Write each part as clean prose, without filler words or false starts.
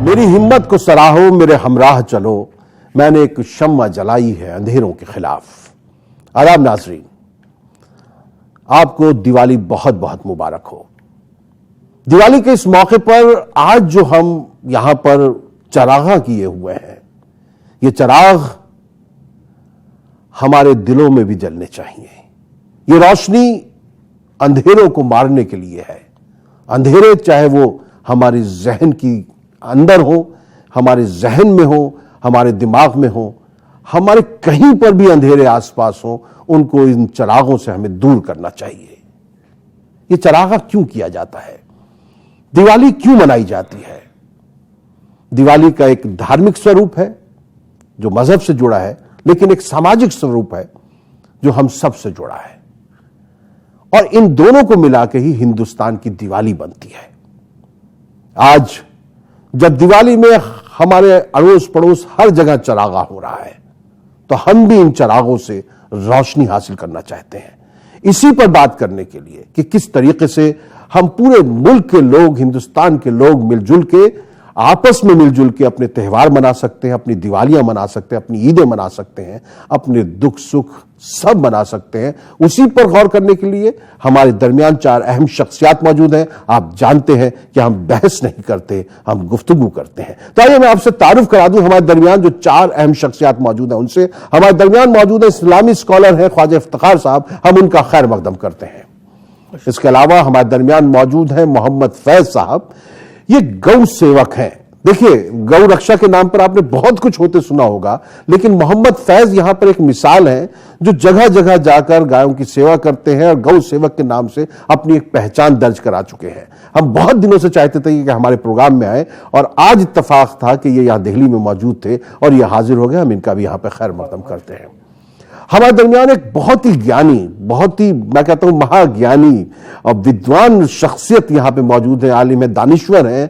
मेरी हिम्मत को सराहो, मेरे हमराह चलो, मैंने एक शम्मा जलाई है अंधेरों के खिलाफ। आदाब नाज़रीन, आपको दिवाली बहुत बहुत मुबारक हो। दिवाली के इस मौके पर आज जो हम यहां पर चरागा किए हुए हैं, ये चराग हमारे दिलों में भी जलने चाहिए। ये रोशनी अंधेरों को मारने के लिए है। अंधेरे चाहे वो हमारे जहन की अंदर हो, हमारे जहन में हो, हमारे दिमाग में हो, हमारे कहीं पर भी अंधेरे आसपास हो, उनको इन चरागों से हमें दूर करना चाहिए। ये चरागा क्यों किया जाता है? दिवाली क्यों मनाई जाती है? दिवाली का एक धार्मिक स्वरूप है जो मजहब से जुड़ा है, लेकिन एक सामाजिक स्वरूप है जो हम सब से जुड़ा है, और इन दोनों को मिला के ही हिंदुस्तान की दिवाली बनती है। आज जब दिवाली में हमारे अड़ोस पड़ोस हर जगह चरागा हो रहा है, तो हम भी इन चरागों से रोशनी हासिल करना चाहते हैं। इसी पर बात करने के लिए कि किस तरीके से हम पूरे मुल्क के लोग, हिंदुस्तान के लोग मिलजुल के, आपस में मिलजुल के अपने त्यौहार मना सकते हैं, अपनी दिवालियां मना सकते हैं, अपनी ईदें मना सकते हैं, अपने दुख सुख सब मना सकते हैं, उसी पर गौर करने के लिए हमारे दरमियान चार अहम शख्सियात मौजूद हैं। आप जानते हैं कि हम बहस नहीं करते, हम गुफ्तगू करते हैं। तो आइए मैं आपसे तारुफ करा दूं हमारे दरमियान जो चार अहम शख्सियात मौजूद हैं उनसे। हमारे दरमियान मौजूद है इस्लामी स्कॉलर हैं ख्वाजा इफ्तिखार साहब, हम उनका खैर मकदम करते हैं। इसके अलावा हमारे दरमियान मौजूद हैं मोहम्मद फैज साहब, ये गौ सेवक हैं। देखिए, गौ रक्षा के नाम पर आपने बहुत कुछ होते सुना होगा, लेकिन मोहम्मद फैज यहां पर एक मिसाल है जो जगह जगह जाकर गायों की सेवा करते हैं और गौ सेवक के नाम से अपनी एक पहचान दर्ज करा चुके हैं। हम बहुत दिनों से चाहते थे कि हमारे प्रोग्राम में आए, और आज इत्तेफाक था कि ये यहां दिल्ली में मौजूद थे और ये हाजिर हो गए। हम इनका भी यहां पर खैर मकदम करते हैं। हमारे दरमियान एक बहुत ही ज्ञानी, बहुत ही मैं कहता हूं महाज्ञानी और विद्वान शख्सियत यहां पे मौजूद है, आलिम है, दानिश्वर हैं,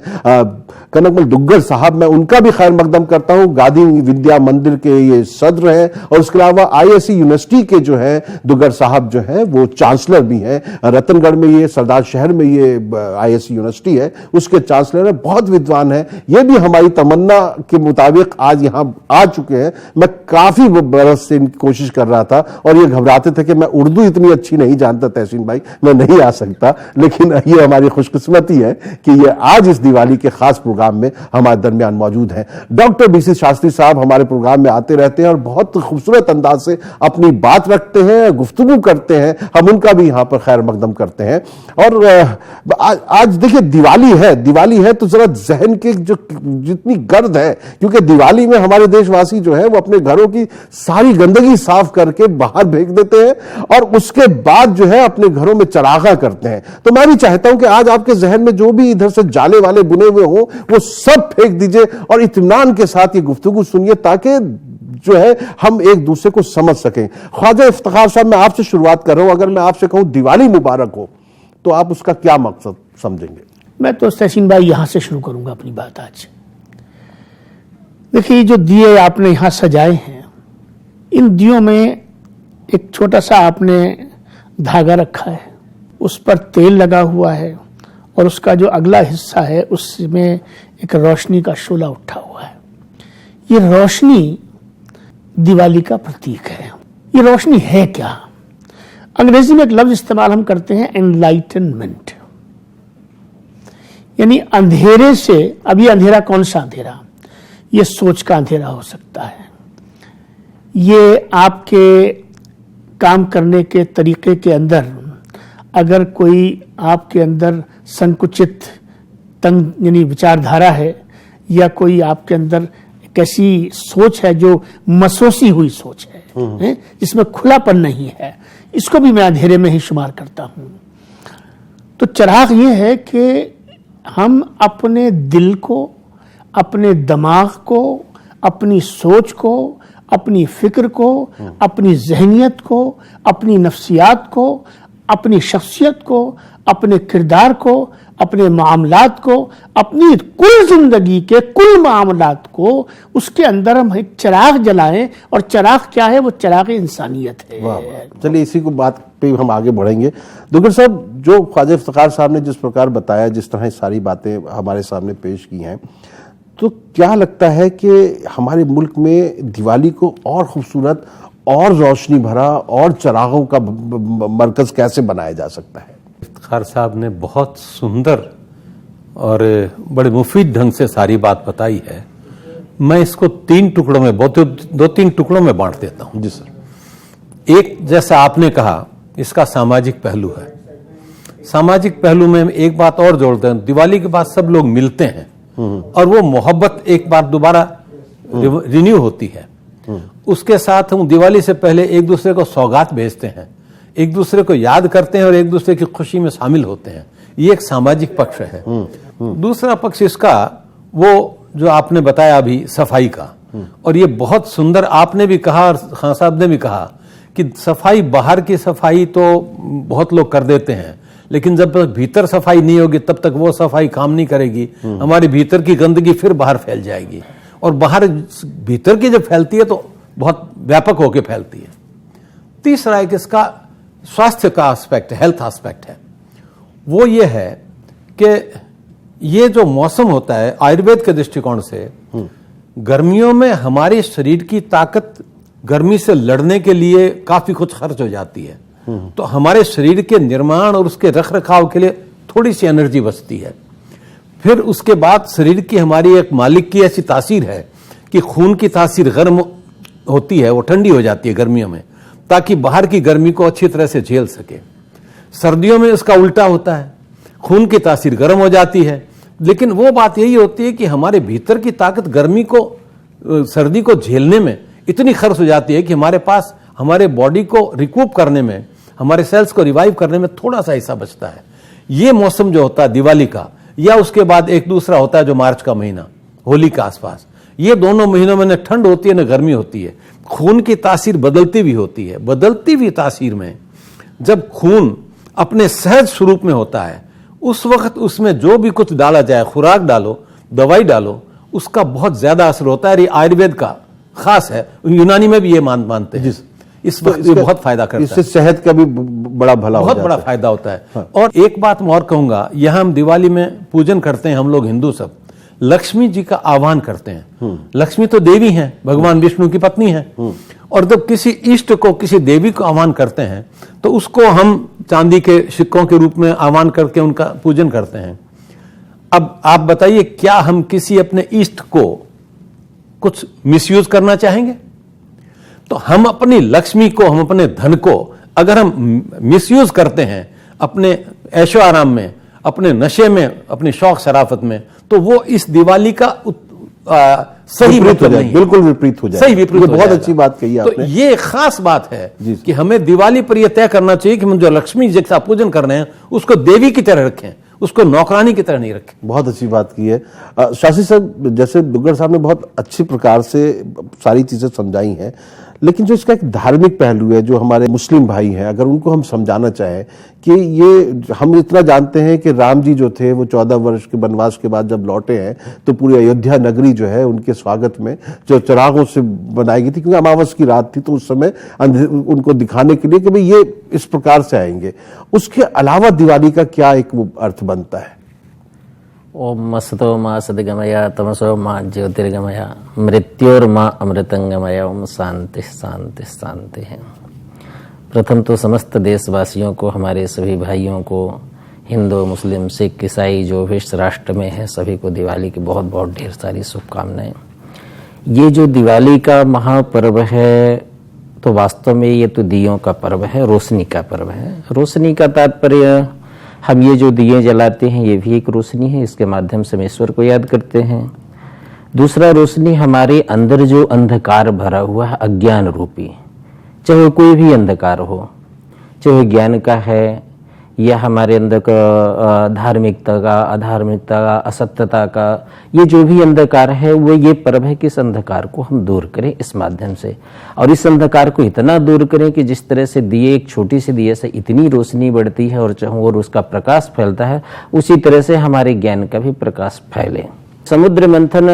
कनकमल दुग्गर साहब। मैं उनका भी खैर मकदम करता हूं। गादी विद्या मंदिर के ये सदर हैं, और उसके अलावा ISC यूनिवर्सिटी के जो है दुग्गर साहब जो है वो चांसलर भी हैं। रतनगढ़ में ये सरदार शहर में ये ISC यूनिवर्सिटी है, उसके चांसलर है, बहुत विद्वान है। ये भी हमारी तमन्ना के मुताबिक आज यहां आ चुके हैं। मैं काफी बरस से इनकी कोशिश कर रहा था और ये घबराते थे कि मैं उर्दू इतनी अच्छी नहीं जानता तहसीन भाई, मैं नहीं आ सकता, लेकिन ये हमारी खुशकिस्मती है कि ये आज इस दिवाली के खास प्रोग्राम में हमारे दरमियान मौजूद हैं। डॉक्टर BC शास्त्री साहब हमारे प्रोग्राम में आते रहते हैं और बहुत खूबसूरत अंदाज से अपनी बात रखते हैं, गुफ्तगू करते हैं। हम उनका भी यहां पर खैर मकदम करते हैं। और आज देखिए दिवाली है तो जरा जहन के जो जितनी गर्द है, क्योंकि दिवाली में हमारे देशवासी जो है वो अपने घरों की सारी गंदगी साफ करके बाहर फेंक देते हैं और उसके बाद जो है अपने घरों में चरागा करते हैं। तो मैं भी चाहता हूं कि आज आपके जहन में जो भी इधर से जाले वाले बुने हुए हो वो सब फेंक दीजिए और इत्मीनान के साथ ये गुफ्तगू सुनिए, ताकि जो है हम एक दूसरे को समझ सकें। ख्वाजा इफ्तिखार साहब, मैं आपसे शुरुआत कर रहा हूं। अगर मैं आपसे कहूं दिवाली मुबारक हो, तो आप उसका क्या मकसद समझेंगे? मैं तो तहसीन भाई यहां से शुरू करूंगा अपनी बात आज। देखिए, जो दिए आपने यहां सजाए हैं, इन दियों में एक छोटा सा आपने धागा रखा है, उस पर तेल लगा हुआ है, और उसका जो अगला हिस्सा है उसमें एक रोशनी का शोला उठा हुआ है। ये रोशनी दिवाली का प्रतीक है। ये रोशनी है क्या? अंग्रेजी में एक लफ्ज इस्तेमाल हम करते हैं, एनलाइटनमेंट, यानी अंधेरे से। अब ये अंधेरा कौन सा अंधेरा? ये सोच का अंधेरा हो सकता है, ये आपके काम करने के तरीके के अंदर अगर कोई आपके अंदर संकुचित तंग यानी विचारधारा है, या कोई आपके अंदर एक ऐसी सोच है जो मसोसी हुई सोच है, जिसमें खुलापन नहीं है, इसको भी मैं अंधेरे में ही शुमार करता हूं। तो चिराग ये है कि हम अपने दिल को, अपने दिमाग को, अपनी सोच को, अपनी फिक्र को, अपनी जहनियत को, अपनी नफ्सियात को, अपनी शख्सियत को, अपने किरदार को, अपने मामलात को, अपनी कुल जिंदगी के कुल मामलात को, उसके अंदर हम एक चिराग जलाएं। और चिराग क्या है? वो चिराग इंसानियत है। चलिए इसी को बात पे हम आगे बढ़ेंगे। दुग्गर साहब, जो ख्वाजा इफ्तिखार साहब ने जिस प्रकार बताया, जिस तरह सारी बातें हमारे सामने पेश की हैं, तो क्या लगता है कि हमारे मुल्क में दिवाली को और खूबसूरत और रोशनी भरा और चरागों का मरकज कैसे बनाया जा सकता है? इफ्तिखार साहब ने बहुत सुंदर और बड़े मुफीद ढंग से सारी बात बताई है। मैं इसको तीन टुकड़ों में, दो तीन टुकड़ों में बांट देता हूं। जी सर। एक, जैसा आपने कहा, इसका सामाजिक पहलू है। सामाजिक पहलू में एक बात और जोड़ते हैं, दिवाली के बाद सब लोग मिलते हैं और वो मोहब्बत एक बार दोबारा रिन्यू होती है। उसके साथ हम दिवाली से पहले एक दूसरे को सौगात भेजते हैं, एक दूसरे को याद करते हैं और एक दूसरे की खुशी में शामिल होते हैं। ये एक सामाजिक पक्ष है। दूसरा पक्ष इसका, वो जो आपने बताया अभी, सफाई का, और ये बहुत सुंदर आपने भी कहा और खान साहब ने भी कहा कि सफाई, बाहर की सफाई तो बहुत लोग कर देते हैं, लेकिन जब तक भीतर सफाई नहीं होगी तब तक वो सफाई काम नहीं करेगी। हमारी भीतर की गंदगी फिर बाहर फैल जाएगी, और बाहर भीतर की जब फैलती है तो बहुत व्यापक होकर फैलती है। तीसरा एक इसका स्वास्थ्य का एस्पेक्ट, हेल्थ एस्पेक्ट है। वो ये है कि ये जो मौसम होता है आयुर्वेद के दृष्टिकोण से, गर्मियों में हमारे शरीर की ताकत गर्मी से लड़ने के लिए काफी कुछ खर्च हो जाती है, तो हमारे शरीर के निर्माण और उसके रख रखाव के लिए थोड़ी सी एनर्जी बचती है। फिर उसके बाद शरीर की, हमारी एक मालिक की ऐसी तासीर है कि खून की तासीर गर्म होती है, वो ठंडी हो जाती है गर्मियों में, ताकि बाहर की गर्मी को अच्छी तरह से झेल सके। सर्दियों में इसका उल्टा होता है, खून की तासीर गर्म हो जाती है, लेकिन वो बात यही होती है कि हमारे भीतर की ताकत गर्मी को, सर्दी को झेलने में इतनी खर्च हो जाती है कि हमारे पास, हमारे बॉडी को रिकूप करने में, हमारे सेल्स को रिवाइव करने में थोड़ा सा हिस्सा बचता है। ये मौसम जो होता है दिवाली का, या उसके बाद एक दूसरा होता है जो मार्च का महीना, होली के आसपास, ये दोनों महीनों में न ठंड होती है न गर्मी होती है, खून की तासीर बदलती भी होती है। बदलती हुई तासीर में जब खून अपने सहज स्वरूप में होता है, उस वक्त उसमें जो भी कुछ डाला जाए, खुराक डालो, दवाई डालो, उसका बहुत ज्यादा असर होता है। ये आयुर्वेद का खास है, यूनानी में भी ये मानते हैं। इस वक्त ये बहुत फायदा करता है, इससे सेहत का भी बड़ा भला, बहुत बड़ा फायदा होता है। हाँ। और एक बात मैं और कहूंगा, यहां हम दिवाली में पूजन करते हैं, हम लोग हिंदू सब लक्ष्मी जी का आह्वान करते हैं। लक्ष्मी तो देवी हैं, भगवान विष्णु की पत्नी हैं, और जब किसी इष्ट को, किसी देवी को आह्वान करते हैं तो उसको हम चांदी के सिक्कों के रूप में आह्वान करके उनका पूजन करते हैं। अब आप बताइए, क्या हम किसी अपने इष्ट को कुछ मिसयूज करना चाहेंगे? तो हम अपनी लक्ष्मी को, हम अपने धन को अगर हम मिसयूज करते हैं अपने ऐशो आराम में, अपने नशे में, अपनी शौक शराफत में, तो वो इस दिवाली का सही मतलब नहीं, बिल्कुल विपरीत हो जाए, सही विपरीत। बहुत अच्छी बात कही आपने। तो ये खास बात है कि हमें दिवाली पर यह तय करना चाहिए कि हम जो लक्ष्मी जी का पूजन कर रहे हैं उसको देवी की तरह रखें, उसको नौकरानी की तरह नहीं रखें। बहुत अच्छी बात की है शास्त्री साहब। जैसे दुग्गड़ साहब ने बहुत अच्छी प्रकार से सारी चीजें समझाई हैं, लेकिन जो इसका एक धार्मिक पहलू है, जो हमारे मुस्लिम भाई हैं, अगर उनको हम समझाना चाहें कि ये, हम इतना जानते हैं कि राम जी जो थे वो 14 वर्ष के वनवास के बाद जब लौटे हैं तो पूरी अयोध्या नगरी जो है उनके स्वागत में जो चिरागों से बनाई गई थी, क्योंकि अमावस की रात थी, तो उस समय उनको दिखाने के लिए कि भाई ये इस प्रकार से आएंगे। उसके अलावा दिवाली का क्या एक वो अर्थ बनता है? ओम असतो मा सद्गमया तमसो मा ज्योतिर्गमया मृत्योर्मा अमृतंगमया। ओम शांति शांति शांति है। प्रथम तो समस्त देशवासियों को, हमारे सभी भाइयों को, हिंदू मुस्लिम सिख ईसाई जो विश्व राष्ट्र में है, सभी को दिवाली की बहुत बहुत ढेर सारी शुभकामनाएं। ये जो दिवाली का महापर्व है, तो वास्तव में ये तो दियों का पर्व है, रोशनी का पर्व है। रोशनी का तात्पर्य, हम ये जो दिए जलाते हैं ये भी एक रोशनी है, इसके माध्यम से हम ईश्वर को याद करते हैं। दूसरा, रोशनी हमारे अंदर जो अंधकार भरा हुआ है, अज्ञान रूपी, चाहे कोई भी अंधकार हो, चाहे ज्ञान का है या हमारे अंदर का धार्मिकता का, अधार्मिकता का, असत्यता का, ये जो भी अंधकार है, वो ये पर्व है कि इस अंधकार को हम दूर करें इस माध्यम से। और इस अंधकार को इतना दूर करें कि जिस तरह से दिए, एक छोटी सी दिए से इतनी रोशनी बढ़ती है और उसका प्रकाश फैलता है, उसी तरह से हमारे ज्ञान का भी प्रकाश फैले। समुद्र मंथन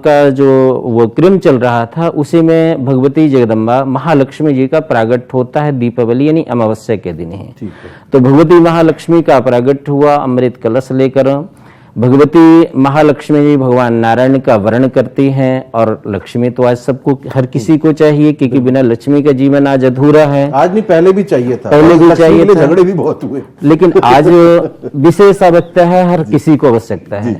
का जो वो क्रम चल रहा था, उसी में भगवती जगदम्बा महालक्ष्मी जी का प्रागट्य होता है दीपावली यानी अमावस्या के दिन ही। तो भगवती महालक्ष्मी का प्रागट्य हुआ अमृत कलश लेकर। भगवती महालक्ष्मी जी भगवान नारायण का वर्ण करती हैं, और लक्ष्मी तो आज सबको, हर किसी को चाहिए, क्योंकि बिना लक्ष्मी का जीवन आज अधूरा है। आज नहीं, पहले भी चाहिए था, पहले भी चाहिए था, झगड़े भी बहुत हुए, लेकिन आज विशेष आवश्यकता है, हर किसी को आवश्यकता है।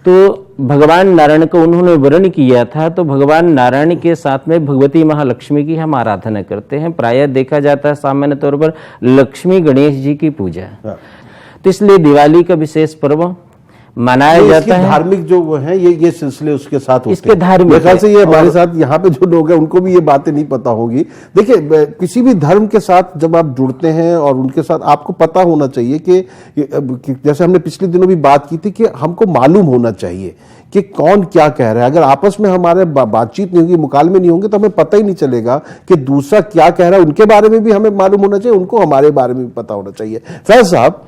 तो भगवान नारायण को उन्होंने वर्ण किया था, तो भगवान नारायण के साथ में भगवती महालक्ष्मी की हम आराधना करते हैं। प्रायः देखा जाता है सामान्य तौर पर लक्ष्मी गणेश जी की पूजा, तो इसलिए दिवाली का विशेष पर्व मनाया जाता है। धार्मिक जो वो है, ये सिलसिले उसके साथ होते हैं। इसके धार्मिक, मेरे ख्याल से ये हमारे साथ यहाँ पे जो लोग हैं उनको भी ये बातें नहीं पता होगी। देखिए, किसी भी धर्म के साथ जब आप जुड़ते हैं और उनके साथ आपको पता होना चाहिए कि जैसे हमने पिछले दिनों भी बात की थी कि हमको मालूम होना चाहिए कि कौन क्या कह रहा है। अगर आपस में हमारे बातचीत नहीं होगी, मुकालमे नहीं होंगे, तो हमें पता ही नहीं चलेगा कि दूसरा क्या कह रहा है। उनके बारे में भी हमें मालूम होना चाहिए, उनको हमारे बारे में भी पता होना चाहिए। फैज साहब,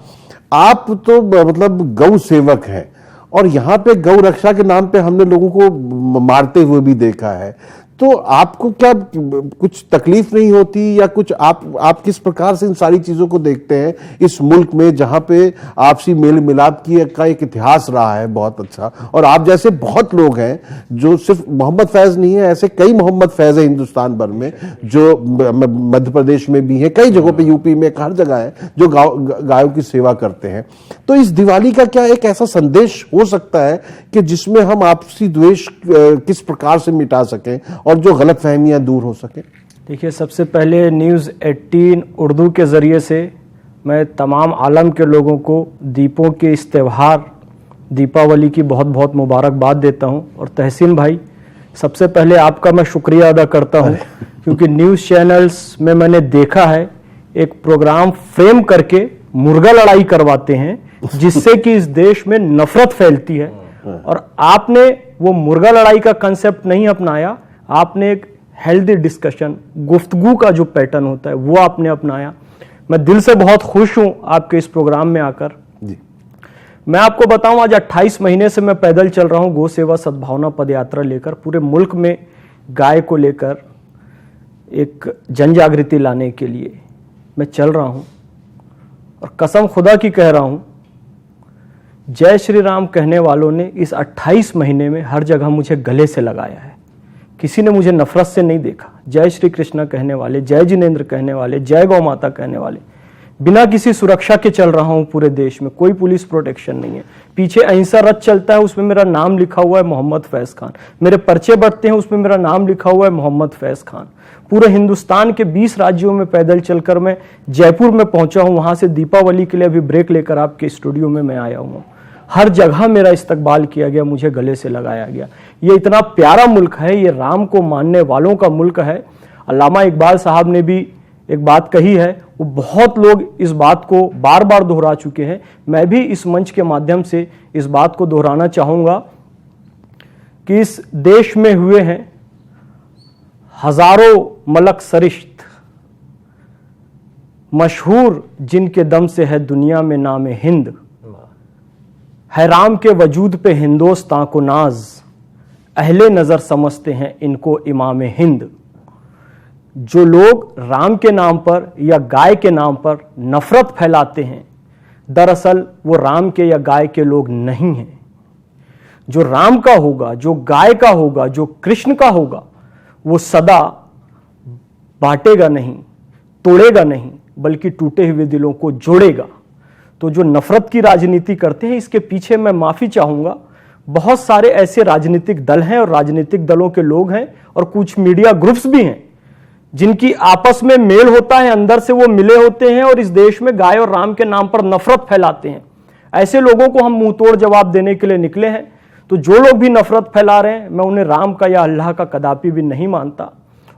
आप तो मतलब गौ सेवक हैं, और यहां पे गौ रक्षा के नाम पे हमने लोगों को मारते हुए भी देखा है, तो आपको क्या कुछ तकलीफ नहीं होती, या कुछ आप किस प्रकार से इन सारी चीजों को देखते हैं इस मुल्क में जहां पे आपसी मेल मिलाप का एक इतिहास रहा है बहुत अच्छा, और आप जैसे बहुत लोग हैं, जो सिर्फ मोहम्मद फैज नहीं है, ऐसे कई मोहम्मद फैज है हिंदुस्तान भर में, जो मध्य प्रदेश में भी है, कई जगहों पे, यूपी में, हर जगह है, जो गायों की सेवा करते हैं। तो इस दिवाली का क्या एक ऐसा संदेश हो सकता है कि जिसमें हम आपसी द्वेष किस प्रकार से मिटा सकें और जो गलत फहमियां दूर हो सके? देखिए, सबसे पहले न्यूज़ 18 उर्दू के ज़रिए से मैं तमाम आलम के लोगों को दीपों के इस त्यौहार दीपावली की बहुत बहुत मुबारकबाद देता हूं। और तहसीन भाई, सबसे पहले आपका मैं शुक्रिया अदा करता हूं, क्योंकि न्यूज़ चैनल्स में मैंने देखा है एक प्रोग्राम फ्रेम करके मुर्गा लड़ाई करवाते हैं, जिससे कि इस देश में नफरत फैलती है, और आपने वो मुर्गा लड़ाई का कंसेप्ट नहीं अपनाया। आपने एक हेल्दी डिस्कशन, गुफ्तगू का जो पैटर्न होता है, वो आपने अपनाया। मैं दिल से बहुत खुश हूं आपके इस प्रोग्राम में आकर जी। मैं आपको बताऊं, आज 28 महीने से मैं पैदल चल रहा हूं गो सेवा सद्भावना पदयात्रा लेकर, पूरे मुल्क में गाय को लेकर एक जन जागृति लाने के लिए मैं चल रहा हूं, और कसम खुदा की कह रहा हूं, जय श्री राम कहने वालों ने इस 28 महीने में हर जगह मुझे गले से लगाया है। किसी ने मुझे नफरत से नहीं देखा। जय श्री कृष्ण कहने वाले, जय जिनेंद्र कहने वाले, जय गौ माता कहने वाले, बिना किसी सुरक्षा के चल रहा हूं पूरे देश में, कोई पुलिस प्रोटेक्शन नहीं है। पीछे अहिंसा रथ चलता है, उसमें मेरा नाम लिखा हुआ है मोहम्मद फैज खान। मेरे पर्चे बढ़ते हैं, उसमें मेरा नाम लिखा हुआ है मोहम्मद फैज खान। पूरे हिंदुस्तान के 20 राज्यों में पैदल चलकर मैं जयपुर में पहुंचा हूं, वहां से दीपावली के लिए अभी ब्रेक लेकर आपके स्टूडियो में मैं आया हूं। हर जगह मेरा इस्तकबाल किया गया, मुझे गले से लगाया गया। ये इतना प्यारा मुल्क है, ये राम को मानने वालों का मुल्क है। अल्लामा इकबाल साहब ने भी एक बात कही है, वो बहुत लोग इस बात को बार बार दोहरा चुके हैं। मैं भी इस मंच के माध्यम से इस बात को दोहराना चाहूंगा कि इस देश में हुए हैं हजारों मलक सरिश्त, मशहूर जिनके दम से है दुनिया में नाम हिंद, है राम के वजूद पे हिंदोस्तां को नाज, अहले नजर समझते हैं इनको इमाम हिंद। जो लोग राम के नाम पर या गाय के नाम पर नफरत फैलाते हैं, दरअसल वो राम के या गाय के लोग नहीं हैं। जो राम का होगा, जो गाय का होगा, जो कृष्ण का होगा, वो सदा बांटेगा नहीं, तोड़ेगा नहीं, बल्कि टूटे हुए दिलों को जोड़ेगा। तो जो नफरत की राजनीति करते हैं, इसके पीछे मैं माफी चाहूंगा। बहुत सारे ऐसे राजनीतिक दल हैं और राजनीतिक दलों के लोग हैं और कुछ मीडिया ग्रुप्स भी हैं जिनकी आपस में मेल होता है, अंदर से वो मिले होते हैं और इस देश में गाय और राम के नाम पर नफरत फैलाते हैं। ऐसे लोगों को हम मुंह तोड़ जवाब देने के लिए निकले हैं। तो जो लोग भी नफरत फैला रहे हैं, मैं उन्हें राम का या अल्लाह का कदापि भी नहीं मानता।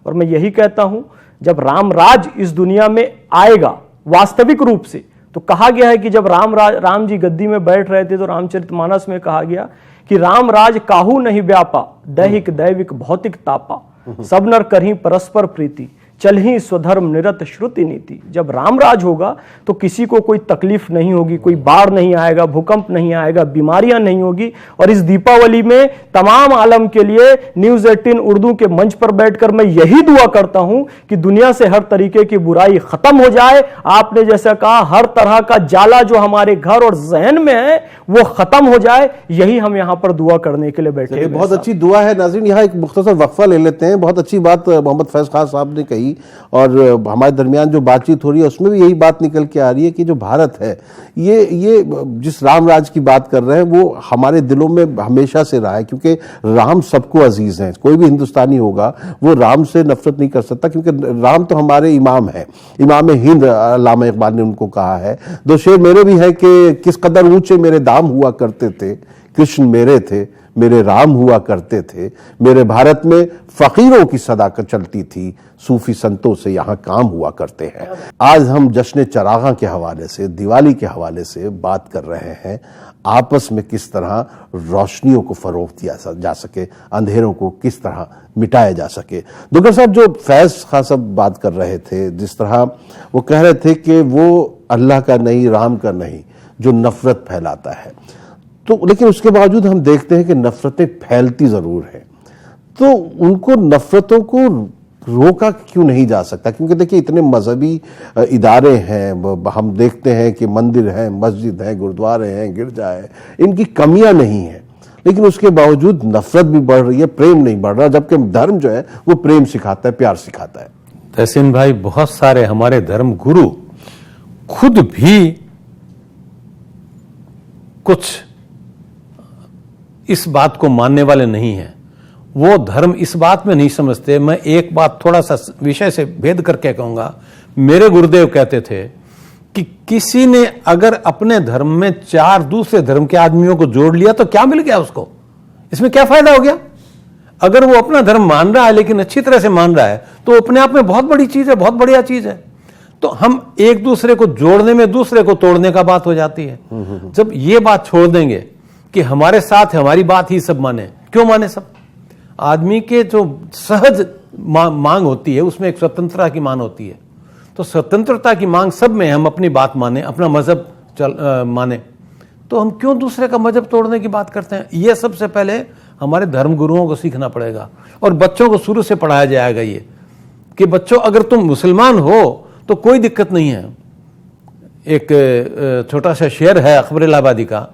और मैं यही कहता हूं, जब राम राज इस दुनिया में आएगा वास्तविक रूप से, तो कहा गया है कि जब राम जी गद्दी में बैठ रहे थे तो रामचरितमानस में कहा गया कि राम राज काहू नहीं व्यापा, दैहिक दैविक भौतिक तापा, सब नर करही परस्पर प्रीति, चल ही स्वधर्म निरत श्रुति नीति। जब राम राज होगा तो किसी को कोई तकलीफ नहीं होगी, कोई बाढ़ नहीं आएगा, भूकंप नहीं आएगा, बीमारियां नहीं होगी। और इस दीपावली में तमाम आलम के लिए न्यूज 18 उर्दू के मंच पर बैठकर मैं यही दुआ करता हूं कि दुनिया से हर तरीके की बुराई खत्म हो जाए। आपने जैसा कहा, हर तरह का जाला जो हमारे घर और जहन में है वो खत्म हो जाए, यही हम यहां पर दुआ करने के लिए बैठे हैं। बहुत अच्छी दुआ है। नाज़रीन, यहाँ एक मुख्तसर वक्फा ले लेते हैं। बहुत अच्छी बात मोहम्मद फैज़ खान साहब ने कही और हमारे दरमियान जो बातचीत हो रही है उसमें भी यही बात निकल के आ रही है कि जो भारत है ये जिस राम राज की बात कर रहे हैं वो हमारे दिलों में हमेशा से रहा है, क्योंकि राम सबको अजीज है। कोई भी हिंदुस्तानी होगा वो राम से नफरत नहीं कर सकता, क्योंकि राम तो हमारे इमाम है, इमाम हिंद अल्लामा इकबाल ने उनको कहा है। दो शेर मेरे भी हैं कि किस कदर ऊंचे मेरे दाम हुआ करते थे, कृष्ण मेरे थे, मेरे राम हुआ करते थे, मेरे भारत में फकीरों की सदाकत चलती थी, सूफी संतों से यहाँ काम हुआ करते हैं। आज हम जश्न चरागा के हवाले से, दिवाली के हवाले से बात कर रहे हैं, आपस में किस तरह रोशनियों को फरोग दिया जा सके, अंधेरों को किस तरह मिटाया जा सके। दुगर साहब, जो फैज खान साहब बात कर रहे थे, जिस तरह वो कह रहे थे कि वो अल्लाह का नहीं, राम का नहीं, जो नफरत फैलाता है, तो लेकिन उसके बावजूद हम देखते हैं कि नफरतें फैलती जरूर हैं। तो उनको नफरतों को रोका क्यों नहीं जा सकता? क्योंकि देखिए इतने मजहबी इदारे हैं, हम देखते हैं कि मंदिर हैं, मस्जिद हैं, गुरुद्वारे हैं, गिरजा है, इनकी कमियां नहीं हैं, लेकिन उसके बावजूद नफरत भी बढ़ रही है, प्रेम नहीं बढ़ रहा, जबकि धर्म जो है वो प्रेम सिखाता है, प्यार सिखाता है। तहसीन भाई, बहुत सारे हमारे धर्म गुरु खुद भी कुछ इस बात को मानने वाले नहीं हैं। वो धर्म इस बात में नहीं समझते। मैं एक बात थोड़ा सा विषय से भेद करके कहूंगा। मेरे गुरुदेव कहते थे कि किसी ने अगर अपने धर्म में 4 दूसरे धर्म के आदमियों को जोड़ लिया तो क्या मिल गया उसको? इसमें क्या फायदा हो गया? अगर वो अपना धर्म मान रहा है लेकिन अच्छी तरह से मान रहा है तो अपने आप में बहुत बड़ी चीज है, बहुत बढ़िया चीज है। तो हम एक दूसरे को जोड़ने में दूसरे को तोड़ने का बात हो जाती है। जब ये बात छोड़ देंगे कि हमारे साथ हमारी बात ही सब माने, क्यों माने सब? आदमी के जो सहज मांग होती है उसमें एक स्वतंत्रता की मांग होती है। तो स्वतंत्रता की मांग सब में हम अपनी बात माने, अपना मजहब माने, तो हम क्यों दूसरे का मजहब तोड़ने की बात करते हैं? यह सबसे पहले हमारे धर्म गुरुओं को सीखना पड़ेगा और बच्चों को शुरू से पढ़ाया जाएगा ये कि बच्चों, अगर तुम मुसलमान हो तो कोई दिक्कत नहीं है। एक छोटा सा शेर है अकबर इलाहाबादी का,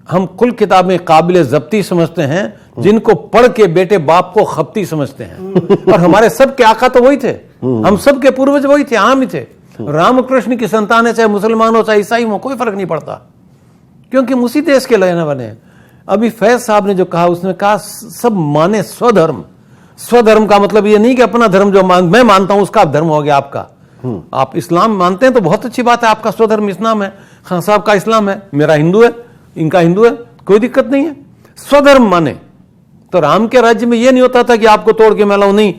हम कुल किताबें काबिल जब्ती समझते हैं जिनको पढ़ के बेटे बाप को खपती समझते हैं। और हमारे सब के आका तो वही थे, हम सब के पूर्वज वही थे, आम ही थे। रामकृष्ण की संतान है, चाहे मुसलमान हो चाहे ईसाई हो, कोई फर्क नहीं पड़ता, क्योंकि हम उसी देश के रहने वाले हैं। अभी फैज साहब ने जो कहा, उसने कहा सब माने स्वधर्म। स्वधर्म का मतलब ये नहीं कि अपना धर्म जो मैं मानता हूं उसका धर्म हो गया आपका। आप इस्लाम मानते हैं तो बहुत अच्छी बात है, आपका स्वधर्म इस्लाम है, खान साहब का इस्लाम है, मेरा हिंदू है, इनका हिंदू है, कोई दिक्कत नहीं है। स्वधर्म माने तो राम के राज्य में यह नहीं होता था कि आपको तोड़ के मैं लाऊं, नहीं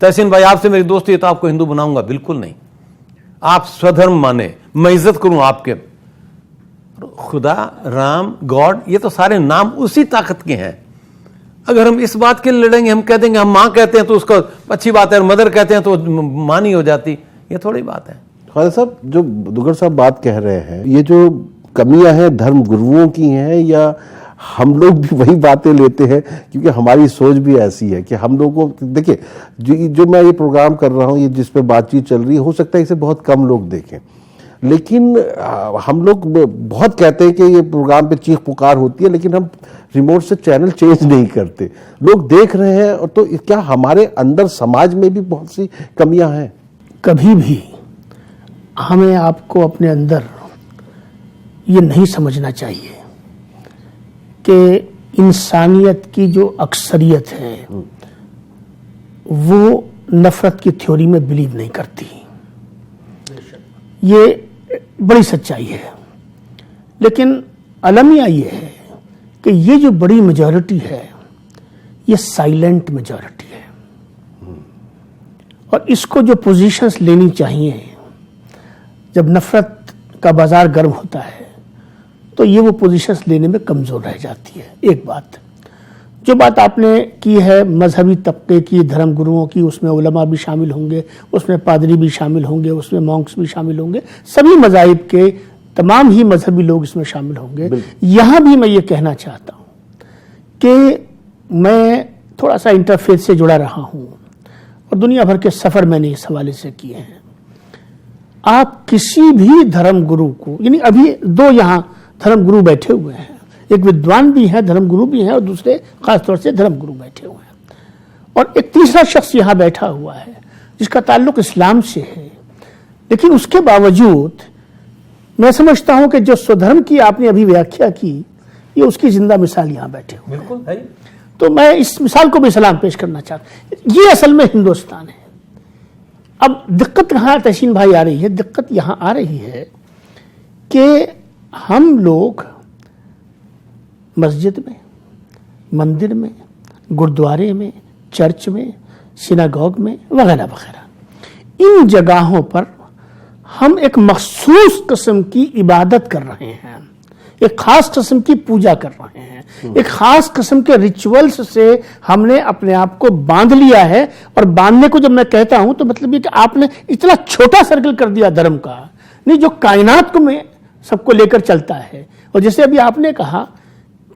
तहसीन भाई आपसे मेरी दोस्ती है तो आपको हिंदू बनाऊंगा, बिल्कुल नहीं। आप स्वधर्म माने, मैं इज्जत करूं आपके। खुदा, राम, गॉड, ये तो सारे नाम उसी ताकत के हैं। अगर हम इस बात के लिए लड़ेंगे, हम कह देंगे हम मां कहते हैं तो उसको अच्छी बात है, मदर कहते हैं तो मां नहीं हो जाती, ये थोड़ी बात है। ख्वाजा साहब, जो दुगर साहब बात कह रहे हैं, ये जो कमियां हैं धर्म गुरुओं की हैं या हम लोग भी वही बातें लेते हैं? क्योंकि हमारी सोच भी ऐसी है कि हम लोगों को, देखिए जो मैं ये प्रोग्राम कर रहा हूँ, ये जिस पे बातचीत चल रही है, हो सकता है इसे बहुत कम लोग देखें, लेकिन हम लोग बहुत कहते हैं कि ये प्रोग्राम पे चीख पुकार होती है, लेकिन हम रिमोट से चैनल चेंज नहीं करते। लोग देख रहे हैं, और तो क्या हमारे अंदर समाज में भी बहुत सी कमियां हैं? कभी भी हमें आपको अपने अंदर ये नहीं समझना चाहिए कि इंसानियत की जो अक्सरियत है वो नफरत की थ्योरी में बिलीव नहीं करती। ये बड़ी सच्चाई है। लेकिन अलमिया ये है कि ये जो बड़ी मेजॉरिटी है ये साइलेंट मेजॉरिटी है, और इसको जो पोजीशंस लेनी चाहिए जब नफरत का बाजार गर्म होता है तो ये वो पोजीशंस लेने में कमजोर रह जाती है। एक बात। जो बात आपने की है मजहबी तबके की, धर्म गुरुओं की, उसमें उलमा भी शामिल होंगे, उसमें पादरी भी शामिल होंगे, उसमें मॉन्क्स भी शामिल होंगे, सभी मज़ाहिब के तमाम ही मजहबी लोग इसमें शामिल होंगे। यहाँ भी मैं ये कहना चाहता हूँ कि मैं थोड़ा सा इंटरफेथ से जुड़ा रहा हूँ और दुनिया भर के सफ़र मैंने इस हवाले से किए हैं। आप किसी भी धर्म गुरु को, यानी अभी दो यहाँ धर्म गुरु बैठे हुए हैं, एक विद्वान भी है, धर्म गुरु भी हैं, और दूसरे खासतौर से धर्म गुरु बैठे हुए हैं, और एक तीसरा शख्स यहाँ बैठा हुआ है जिसका ताल्लुक इस्लाम से है। लेकिन उसके बावजूद मैं समझता हूँ कि जो स्वधर्म की आपने अभी व्याख्या की, ये उसकी जिंदा मिसाल यहाँ बैठे हुए हैं। बिल्कुल है। तो मैं इस मिसाल को भी सलाम पेश करना चाहता हूँ। ये असल में हिंदुस्तान है। अब दिक्कत कहाँ तहसीन भाई आ रही है? दिक्कत यहाँ आ रही है कि हम लोग मस्जिद में, मंदिर में, गुरुद्वारे में, चर्च में, सिनागोग में वगैरह वगैरह, इन जगहों पर हम एक मखसूस किस्म की इबादत कर रहे हैं, एक खास किस्म की पूजा कर रहे हैं, एक खास किस्म के रिचुअल्स से हमने अपने आप को बांध लिया है। और बांधने को जब मैं कहता हूं तो मतलब ये कि आपने इतना छोटा सर्कल कर दिया धर्म का, नहीं जो कायनात को में सबको लेकर चलता है। और जैसे अभी आपने कहा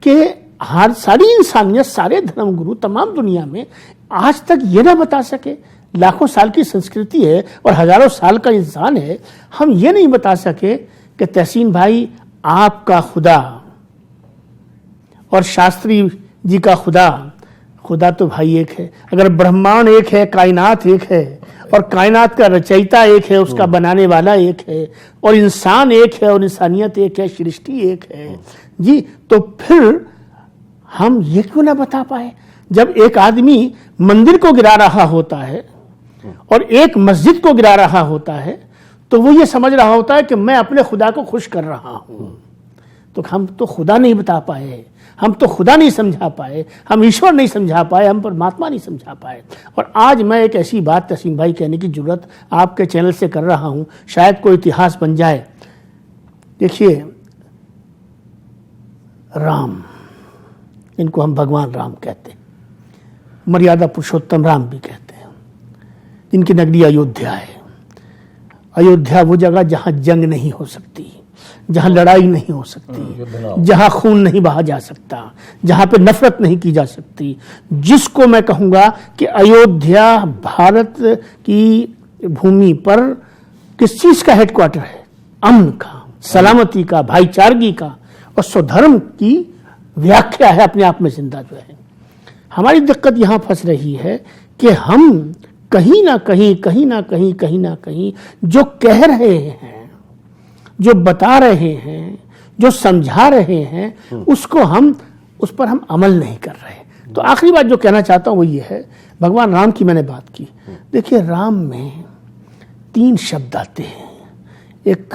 कि हर सारी इंसानियत, सारे धर्म गुरु तमाम दुनिया में आज तक ये ना बता सके, लाखों साल की संस्कृति है और हजारों साल का इंसान है, हम ये नहीं बता सके कि तहसीन भाई आपका खुदा और शास्त्री जी का खुदा, खुदा तो भाई एक है। अगर ब्रह्मांड एक है, कायनात एक है, और कायनात का रचयिता एक है, उसका बनाने वाला एक है, और इंसान एक है, और इंसानियत एक है, सृष्टि एक है जी, तो फिर हम ये क्यों ना बता पाए? जब एक आदमी मंदिर को गिरा रहा होता है और एक मस्जिद को गिरा रहा होता है, तो वो ये समझ रहा होता है कि मैं अपने खुदा को खुश कर रहा हूं। तो हम तो खुदा नहीं बता पाए, हम तो खुदा नहीं समझा पाए, हम ईश्वर नहीं समझा पाए, हम परमात्मा नहीं समझा पाए। और आज मैं एक ऐसी बात तहसीन भाई कहने की जरूरत आपके चैनल से कर रहा हूं, शायद कोई इतिहास बन जाए। देखिए, राम, इनको हम भगवान राम कहते हैं, मर्यादा पुरुषोत्तम राम भी कहते हैं, इनकी नगरी अयोध्या है। अयोध्या वो जगह जहां जंग नहीं हो सकती, जहां लड़ाई नहीं हो सकती, जहां खून नहीं बहा जा सकता, जहां पे नफरत नहीं की जा सकती, जिसको मैं कहूंगा कि अयोध्या भारत की भूमि पर किस चीज का हेडक्वार्टर है? अमन का, सलामती का, भाईचारगी का और स्वधर्म की व्याख्या है, अपने आप में जिंदा जो है। हमारी दिक्कत यहां फंस रही है कि हम कहीं ना कहीं जो कह रहे हैं, जो बता रहे हैं, जो समझा रहे हैं, उसको उस पर हम अमल नहीं कर रहे। तो आखिरी बात जो कहना चाहता हूं वो ये है, भगवान राम की मैंने बात की। देखिए, राम में 3 शब्द आते हैं, एक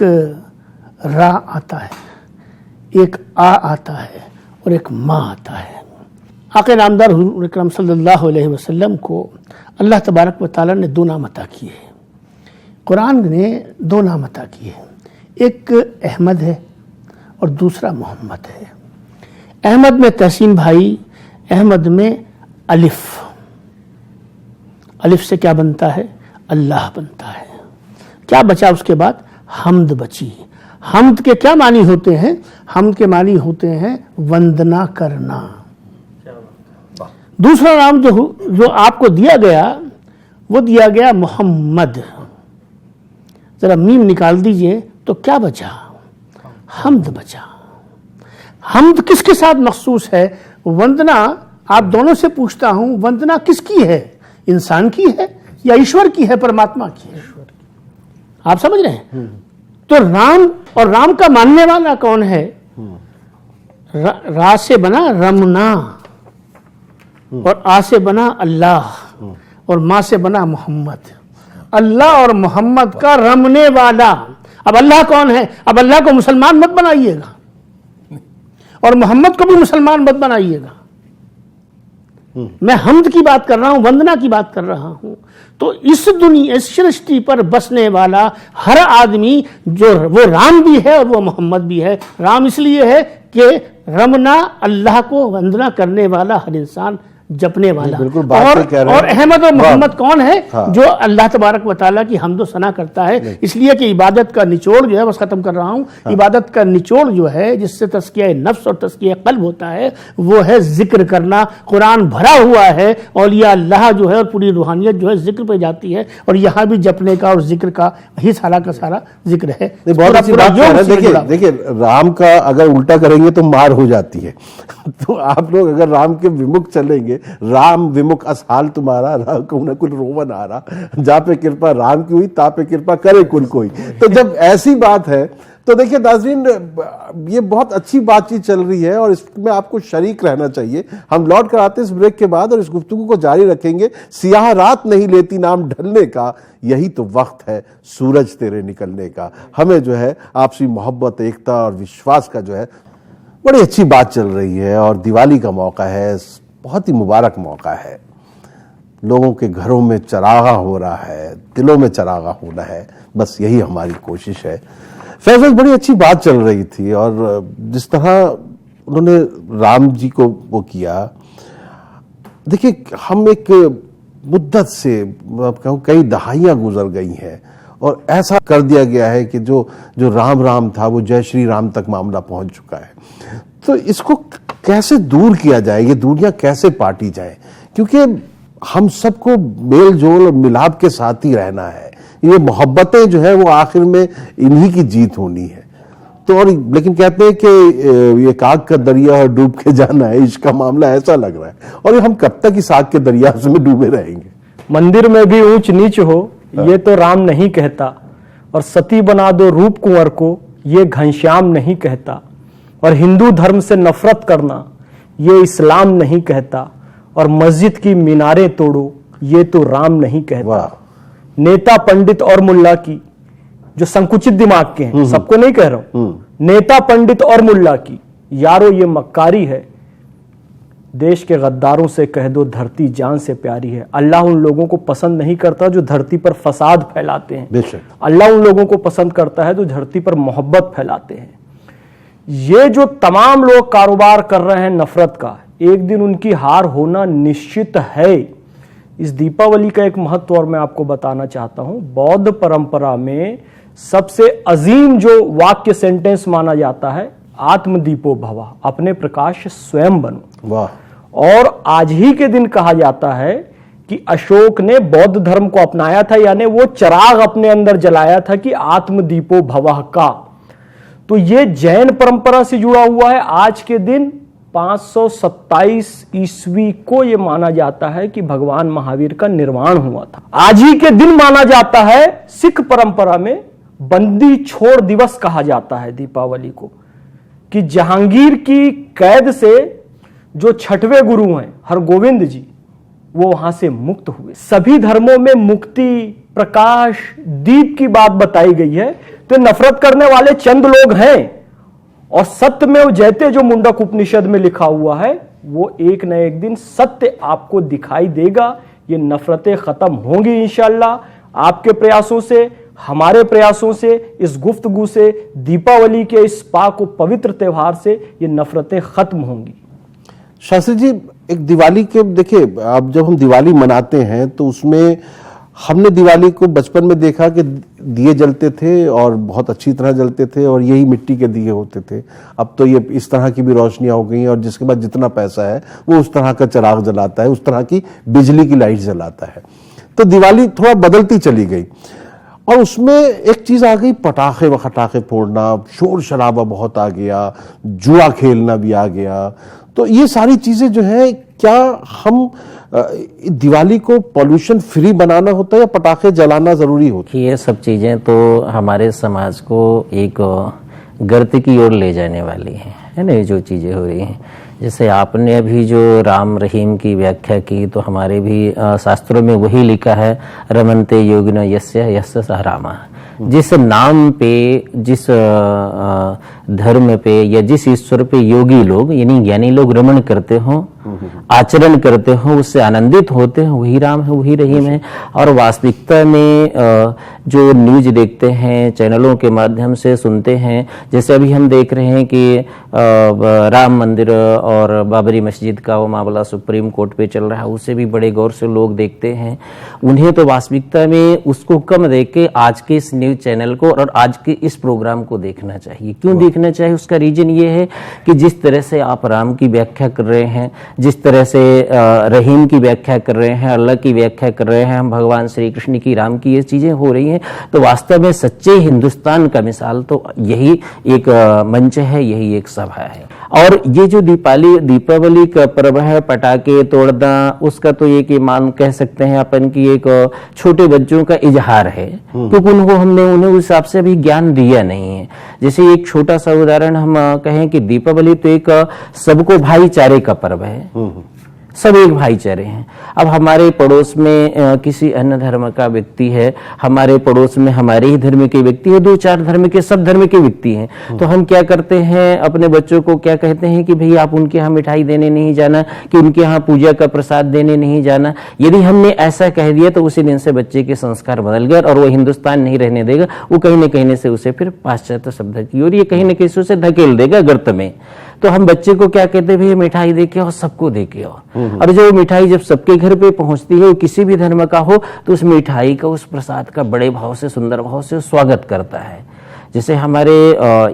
रा आता है, एक आ आता है और एक माँ आता है। आक़े नामदार हुज़ूर अकरम सल्लल्लाहु अलैहि वसल्लम को अल्लाह तबारक व तआला ने 2 नाम अता किए, कुरान ने 2 नाम अता किए, एक अहमद है और दूसरा मोहम्मद है। अहमद में तहसीन भाई, अहमद में अलिफ, अलिफ से क्या बनता है? अल्लाह बनता है। क्या बचा उसके बाद? हम्द बची। हम्द के क्या मानी होते हैं? हम्द के मानी होते हैं वंदना करना। दूसरा नाम जो आपको दिया गया, वो दिया गया मोहम्मद। जरा मीम निकाल दीजिए तो क्या बचा? हम्द बचा। हम्द किसके साथ मखसूस है? वंदना, आप दोनों से पूछता हूं, वंदना किसकी है? इंसान की है या ईश्वर की है, परमात्मा की है? आप समझ रहे हैं? तो राम, और राम का मानने वाला कौन है? रा से बना रमना, और आ से बना अल्लाह, और माँ से बना मोहम्मद। अल्लाह और मोहम्मद का रमने वाला। अब अल्लाह कौन है? अब अल्लाह को मुसलमान मत बनाइएगा और मोहम्मद को भी मुसलमान मत बनाइएगा। मैं हम्द की बात कर रहा हूं, वंदना की बात कर रहा हूं। तो इस दुनिया, इस सृष्टि पर बसने वाला हर आदमी, जो वो राम भी है और वो मोहम्मद भी है। राम इसलिए है कि रमना अल्लाह को वंदना करने वाला हर इंसान जपने वाला। बिल्कुल बात सही कह रहे हैं। और अहमद और मोहम्मद कौन है? हाँ। जो अल्लाह तबारक व तआला की हम्दो सना करता है। इसलिए कि इबादत का निचोड़ जो है, बस खत्म कर रहा हूं, हाँ। इबादत का निचोड़ जो है जिससे तस्किया नफ्स और तस्किया कल्ब होता है वो है जिक्र करना। कुरान भरा हुआ है औलिया अल्लाह जो है और पूरी रूहानियत जो है जिक्र पे जाती है, और यहाँ भी जपने का और जिक्र का ही सारा का सारा जिक्र है। बहुत अच्छी बात है। देखिए राम का अगर उल्टा करेंगे तो मार हो जाती है। तो आप लोग अगर राम के विमुख चलेंगे, राम विमुख असहाल तुम्हारा, राम को न कुल रोवन आ रहा, जा पे कृपा राम की हुई ता पे कृपा करे कुल कोई। तो जब ऐसी बात है तो देखिए नाज़रीन, ये बहुत अच्छी बातचीत चल रही है और इसमें आपको शरीक रहना चाहिए। हम लौट कर आते हैं इस ब्रेक के बाद और इस गुफ्तगू को जारी रखेंगे। सियाह रात नहीं लेती नाम ढलने का, यही तो वक्त है सूरज तेरे निकलने का। हमें जो है आपसी मोहब्बत, एकता और विश्वास का जो है बड़ी अच्छी बात चल रही है और दिवाली का मौका है, बहुत ही मुबारक मौका है। लोगों के घरों में चरागा हो रहा है, दिलों में चरागा होना है, बस यही हमारी कोशिश है। फैसल, बड़ी अच्छी बात चल रही थी और जिस तरह उन्होंने राम जी को वो किया, देखिए हम एक मुद्दत से कहूँ कई दहाइयाँ गुजर गई हैं और ऐसा कर दिया गया है कि जो राम राम था वो जय श्री राम तक मामला पहुंच चुका है। तो इसको कैसे दूर किया जाए, ये दूरियां कैसे पाटी जाए, क्योंकि हम सबको मेल जोल और मिलाप के साथ ही रहना है। ये मोहब्बतें जो है वो आखिर में इन्हीं की जीत होनी है। तो और लेकिन कहते हैं कि ये आग का दरिया और डूब के जाना है, इसका मामला ऐसा लग रहा है। और हम कब तक इस आग के दरिया में डूबे रहेंगे? मंदिर में भी ऊंच नीच हो ये तो राम नहीं कहता, और सती बना दो रूप कुंवर को ये घनश्याम नहीं कहता, और हिंदू धर्म से नफरत करना ये इस्लाम नहीं कहता, और मस्जिद की मीनारें तोड़ो ये तो राम नहीं कहता। नेता पंडित और मुल्ला की जो संकुचित दिमाग के हैं, सबको नहीं कह रहा हूं, नेता पंडित और मुल्ला की यारो ये मक्कारी है। देश के गद्दारों से कह दो धरती जान से प्यारी है। अल्लाह उन लोगों को पसंद नहीं करता जो धरती पर फसाद फैलाते हैं। अल्लाह उन लोगों को पसंद करता है जो धरती पर मोहब्बत फैलाते हैं। ये जो तमाम लोग कारोबार कर रहे हैं नफरत का, एक दिन उनकी हार होना निश्चित है। इस दीपावली का एक महत्व और मैं आपको बताना चाहता हूं। बौद्ध परंपरा में सबसे अजीम जो वाक्य सेंटेंस माना जाता है, आत्मदीपो भवा, अपने प्रकाश स्वयं बनो। वाह। और आज ही के दिन कहा जाता है कि अशोक ने बौद्ध धर्म को अपनाया था, यानी वो चिराग अपने अंदर जलाया था कि आत्मदीपो भवः का। तो ये जैन परंपरा से जुड़ा हुआ है। आज के दिन 527 ईस्वी को यह माना जाता है कि भगवान महावीर का निर्वाण हुआ था। आज ही के दिन माना जाता है सिख परंपरा में बंदी छोड़ दिवस कहा जाता है दीपावली को, कि जहांगीर की कैद से जो छठवें गुरु हैं हरगोविंद जी, वो वहां से मुक्त हुए। सभी धर्मों में मुक्ति, प्रकाश, दीप की बात बताई गई है। तो नफरत करने वाले चंद लोग हैं, और सत्य में वो जयते जो मुंडक उपनिषद में लिखा हुआ है, वो एक न एक दिन सत्य आपको दिखाई देगा। ये नफरतें खत्म होंगी इंशाअल्लाह। आपके प्रयासों से, हमारे प्रयासों से, इस गुफ्तगू से, दीपावली के इस पाक और पवित्र त्योहार से ये नफरतें खत्म होंगी। शास्त्री जी, एक दिवाली के देखिए, अब जब हम दिवाली मनाते हैं तो उसमें हमने दिवाली को बचपन में देखा कि दिए जलते थे और बहुत अच्छी तरह जलते थे और यही मिट्टी के दिए होते थे। अब तो ये इस तरह की भी रोशनियां हो गई और जिसके बाद जितना पैसा है वो उस तरह का चिराग जलाता है, उस तरह की बिजली की लाइट जलाता है। तो दिवाली थोड़ा बदलती चली गई और उसमें एक चीज आ गई, पटाखे व खटाखे फोड़ना, शोर शराबा बहुत आ गया, जुआ खेलना भी आ गया। तो ये सारी चीजें जो है, क्या हम दिवाली को पॉल्यूशन फ्री बनाना होता है या पटाखे जलाना जरूरी होता है? ये सब चीजें तो हमारे समाज को एक गर्त की ओर ले जाने वाली है ना, ये जो चीजें हो रही हैं। जैसे आपने अभी जो राम रहीम की व्याख्या की, तो हमारे भी शास्त्रों में वही लिखा है, रमन्ते योगिनो यस्य यस्य सह रामा। जिस नाम पे, जिस धर्म पे या जिस ईश्वर पे योगी लोग यानी ज्ञानी लोग रमण करते हों, आचरण करते हो, उससे आनंदित होते हो, वही राम है, वही रहीम है। और वास्तविकता में जो न्यूज देखते हैं, चैनलों के माध्यम से सुनते हैं, जैसे अभी हम देख रहे हैं कि राम मंदिर और बाबरी मस्जिद का वो मामला सुप्रीम कोर्ट पे चल रहा है, उसे भी बड़े गौर से लोग देखते हैं। उन्हें तो वास्तविकता में उसको कम देख के आज के इस न्यूज चैनल को और आज के इस प्रोग्राम को देखना चाहिए। क्यों देखना चाहिए? उसका रीजन ये है कि जिस तरह से आप राम की व्याख्या कर रहे हैं, जिस तरह से रहीम की व्याख्या कर रहे हैं, अल्लाह की व्याख्या कर रहे हैं, हम भगवान श्री कृष्ण की, राम की, ये चीजें हो रही हैं, तो वास्तव में सच्चे हिंदुस्तान का मिसाल तो यही एक मंच है, यही एक सभा है। और ये जो दीपावली का पर्व है, पटाखे तोड़ना, उसका तो ये कि मान कह सकते हैं अपन की एक छोटे बच्चों का इजहार है, क्योंकि हमने उन्हें उस हिसाब से अभी ज्ञान दिया नहीं है। जैसे एक छोटा सा उदाहरण हम कहें कि दीपावली तो एक सबको भाईचारे का पर्व है, सब एक भाईचारे हैं। अब हमारे पड़ोस में किसी अन्य धर्म का व्यक्ति है, हमारे पड़ोस में हमारे ही धर्म के व्यक्ति है, 2-4 धर्म के, सब धर्म के व्यक्ति हैं, तो हम क्या करते हैं, अपने बच्चों को क्या कहते हैं कि भाई आप उनके यहाँ मिठाई देने नहीं जाना, कि उनके यहाँ पूजा का प्रसाद देने नहीं जाना। यदि हमने ऐसा कह दिया तो उसी दिन से बच्चे के संस्कार बदल गए और वो हिंदुस्तान नहीं रहने देगा, वो कहीं न कहीं से उसे फिर पाश्चात्य सभ्यता की ओर, ये कहीं न कहीं से उसे धकेल देगा गर्त में। तो हम बच्चे को क्या कहते हैं, भाई मिठाई देके और सबको देके और जो मिठाई जब सबके घर पे पहुंचती है, किसी भी धर्म का हो, तो उस मिठाई का, उस प्रसाद का बड़े भाव से, सुंदर भाव से स्वागत करता है। जैसे हमारे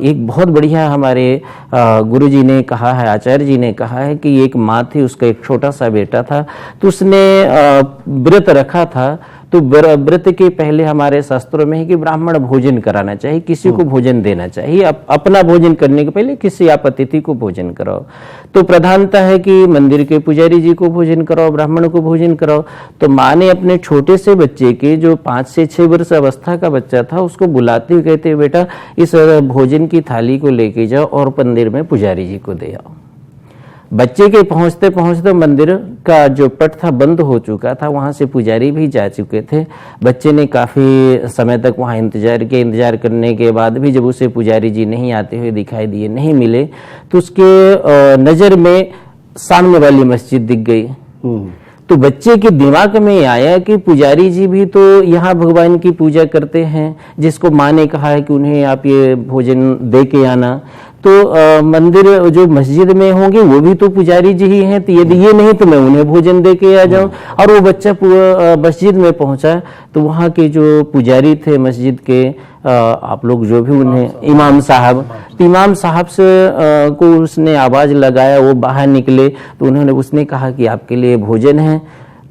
एक बहुत बढ़िया हमारे गुरु जी ने कहा है, आचार्य जी ने कहा है कि एक माँ थी, उसका एक छोटा सा बेटा था, तो उसने व्रत रखा था। तो व्रत के पहले हमारे शास्त्रों में है कि ब्राह्मण भोजन कराना चाहिए, किसी को भोजन देना चाहिए, अपना भोजन करने के पहले किसी आप अतिथि को भोजन कराओ। तो प्रधानता है कि मंदिर के पुजारी जी को भोजन कराओ, ब्राह्मण को भोजन कराओ। तो माँ ने अपने छोटे से बच्चे के, जो 5 से 6 वर्ष अवस्था का बच्चा था, उसको बुलाते हुए कहते, बेटा इस भोजन की थाली को लेके जाओ और मंदिर में पुजारी जी को दे आओ। बच्चे के पहुंचते पहुंचते मंदिर का जो पट था बंद हो चुका था, वहां से पुजारी भी जा चुके थे। बच्चे ने काफी समय तक वहां इंतजार करने के बाद भी जब उसे पुजारी जी नहीं आते हुए दिखाई दिए, नहीं मिले, तो उसके नजर में सामने वाली मस्जिद दिख गई। तो बच्चे के दिमाग में आया कि पुजारी जी भी तो यहाँ भगवान की पूजा करते हैं, जिसको माँ ने कहा है कि उन्हें आप ये भोजन दे के आना। तो मंदिर जो मस्जिद में होंगे वो भी तो पुजारी जी ही हैं, तो यदि ये नहीं तो मैं उन्हें भोजन दे के आ जाऊं। और वो बच्चा मस्जिद में पहुंचा तो वहाँ के जो पुजारी थे मस्जिद के, आप लोग जो भी उन्हें इमाम साहब, तो इमाम साहब से को उसने आवाज लगाया, वो बाहर निकले तो उसने कहा कि आपके लिए भोजन है।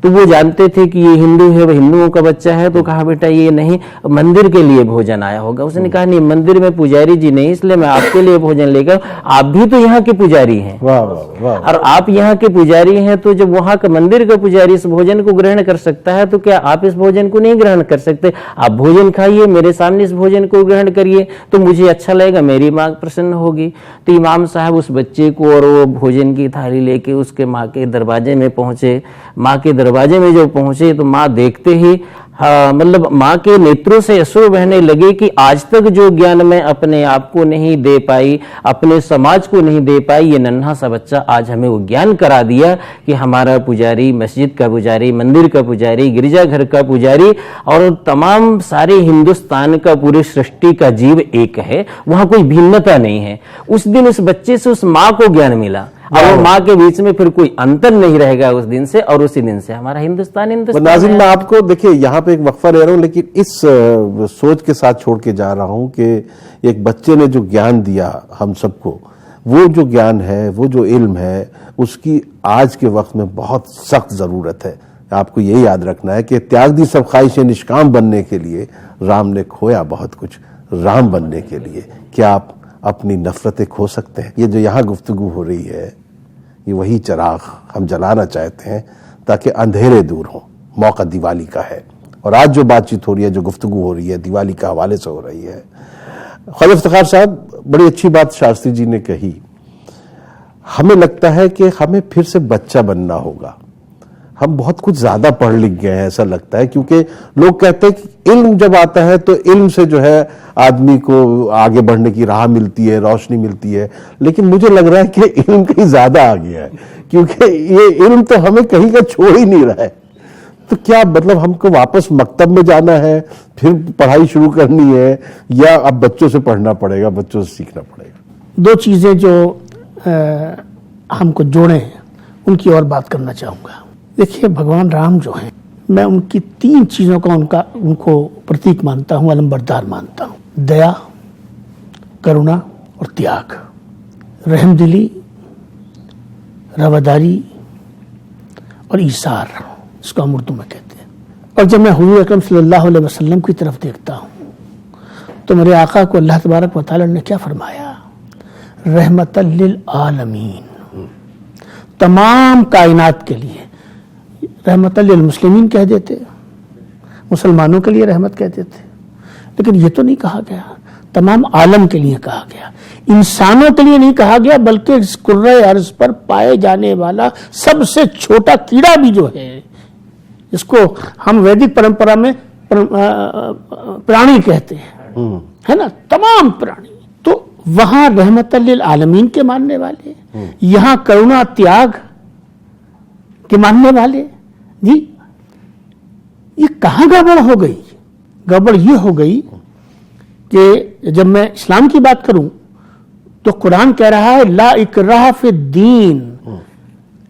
तो वो जानते थे कि ये हिंदू है, वो हिंदुओं का बच्चा है, तो कहा बेटा ये नहीं, मंदिर के लिए भोजन आया होगा। उसने कहा नहीं, मंदिर में पुजारी जी नहीं, इसलिए मैं आपके लिए भोजन लेकर, आप भी तो यहाँ के पुजारी हैं। वाह वाह वाह। और आप यहाँ के पुजारी हैं, तो जब वहां का मंदिर का पुजारी इस भोजन को ग्रहण कर सकता है, तो क्या आप इस भोजन को नहीं ग्रहण कर सकते? आप भोजन खाइए, मेरे सामने इस भोजन को ग्रहण करिए, तो मुझे अच्छा लगेगा, मेरी माँ प्रसन्न होगी। तो इमाम साहब उस बच्चे को और वो भोजन की थाली लेके उसके माँ के दरवाजे में पहुंचे। माँ के दरवाजे में जो पहुंचे तो माँ देखते ही मतलब माँ के नेत्रों से अश्रु बहने लगे कि आज तक जो ज्ञान मैं अपने आप को नहीं दे पाई, अपने समाज को नहीं दे पाई, ये नन्हा सा बच्चा आज हमें वो ज्ञान करा दिया कि हमारा पुजारी, मस्जिद का पुजारी, मंदिर का पुजारी, गिरजाघर का पुजारी और तमाम सारे हिंदुस्तान का, पूरी सृष्टि का जीव एक है, वहां कोई भिन्नता नहीं है। उस दिन उस बच्चे से उस माँ को ज्ञान मिला और वो माँ के बीच में फिर कोई अंतर नहीं रहेगा उस दिन से, और उसी दिन से हमारा हिंदुस्तान नाज़रीन, मैं आपको देखिए यहाँ पे एक वक्फा ले रहा हूँ, लेकिन इस सोच के साथ छोड़ के जा रहा हूँ कि एक बच्चे ने जो ज्ञान दिया हम सबको, वो जो ज्ञान है, वो जो इल्म है, उसकी आज के वक्त में बहुत सख्त जरूरत है। आपको यही याद रखना है कि त्याग दी सब ख्वाहिशें निष्काम बनने के लिए राम ने खोया बहुत कुछ, राम बनने के लिए क्या आप अपनी नफरतें खो सकते हैं? ये जो यहाँ गुफ्तगू हो रही है, ये वही चिराग हम जलाना चाहते हैं ताकि अंधेरे दूर हों। मौका दिवाली का है और आज जो बातचीत हो रही है, जो गुफ्तगू हो रही है, दिवाली के हवाले से हो रही है। ख्वाजा इफ्तिखार साहब, बड़ी अच्छी बात शास्त्री जी ने कही। हमें लगता है कि हमें फिर से बच्चा बनना होगा। हम बहुत कुछ ज्यादा पढ़ लिख गए हैं ऐसा लगता है, क्योंकि लोग कहते हैं कि इल्म जब आता है तो इल्म से जो है आदमी को आगे बढ़ने की राह मिलती है, रोशनी मिलती है। लेकिन मुझे लग रहा है कि इल्म कहीं ज्यादा आ गया है, क्योंकि ये इल्म तो हमें कहीं का छोड़ ही नहीं रहा है। तो क्या मतलब हमको वापस मकतब में जाना है, फिर पढ़ाई शुरू करनी है, या अब बच्चों से पढ़ना पड़ेगा, बच्चों से सीखना पड़ेगा? दो चीजें जो हमको जोड़े हैं उनकी और बात करना चाहूंगा। देखिए, भगवान राम जो हैं, मैं उनकी 3 चीजों का उनको प्रतीक मानता हूं, अलंबरदार मानता हूं। दया, करुणा और त्याग, रहमदिली, रवादारी और ईसार, इसको हम उर्दू में कहते हैं। और जब मैं हुजूर अकरम सल्लल्लाहु अलैहि वसल्लम की तरफ देखता हूं तो मेरे आका को अल्लाह तबारक व तआला ने क्या फरमाया? रहमतल लिल आलमीन, तमाम कायनात के लिए। रहमतल लिल मुस्लिमीन कह देते, मुसलमानों के लिए रहमत कह देते, लेकिन ये तो नहीं कहा गया, तमाम आलम के लिए कहा गया। इंसानों के लिए नहीं कहा गया, बल्कि इस कुर्रे अर्ज पर पाए जाने वाला सबसे छोटा कीड़ा भी जो है, इसको हम वैदिक परंपरा में प्राणी कहते हैं, है ना, तमाम प्राणी। तो वहां रहमतल लिल आलमीन के मानने वाले, यहां करुणा त्याग के मानने वाले। जी, ये कहां गड़बड़ हो गई? गड़बड़ ये हो गई कि जब मैं इस्लाम की बात करूं तो कुरान कह रहा है ला इकराह फिद्दीन,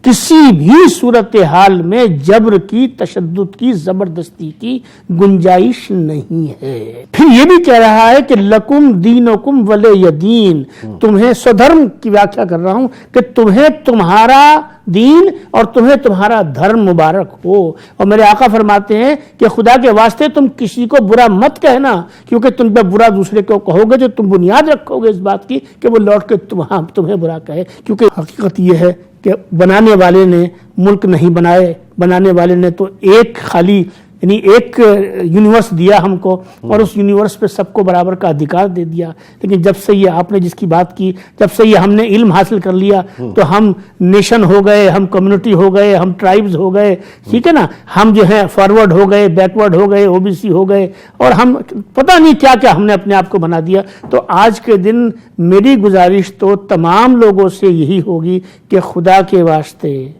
किसी भी सूरत हाल में जबर की, तशद्दुद की, जबरदस्ती की गुंजाइश नहीं है। फिर यह भी कह रहा है कि लकुम दीनुकुम वलिय दीन, तुम्हें स्वधर्म की व्याख्या कर रहा हूं कि तुम्हें तुम्हारा दीन और तुम्हें तुम्हारा धर्म मुबारक हो। और मेरे आका फरमाते हैं कि खुदा के वास्ते तुम किसी को बुरा मत कहना, क्योंकि तुम पे बुरा दूसरे को कहोगे जो तुम बुनियाद रखोगे इस बात की कि वो लौट के तुम्हें बुरा कहे। क्योंकि हकीकत यह है कि बनाने वाले ने मुल्क नहीं बनाए, बनाने वाले ने तो एक खाली यानी एक यूनिवर्स दिया हमको और उस यूनिवर्स पे सबको बराबर का अधिकार दे दिया। लेकिन जब से ये आपने जिसकी बात की, जब से ये हमने इल्म हासिल कर लिया तो हम नेशन हो गए, हम कम्युनिटी हो गए, हम ट्राइब्स हो गए, ठीक है ना, हम जो है फॉरवर्ड हो गए, बैकवर्ड हो गए, ओबीसी हो गए, और हम पता नहीं क्या क्या हमने अपने आप को बना दिया। तो आज के दिन मेरी गुजारिश तो तमाम लोगों से यही होगी कि खुदा के वास्ते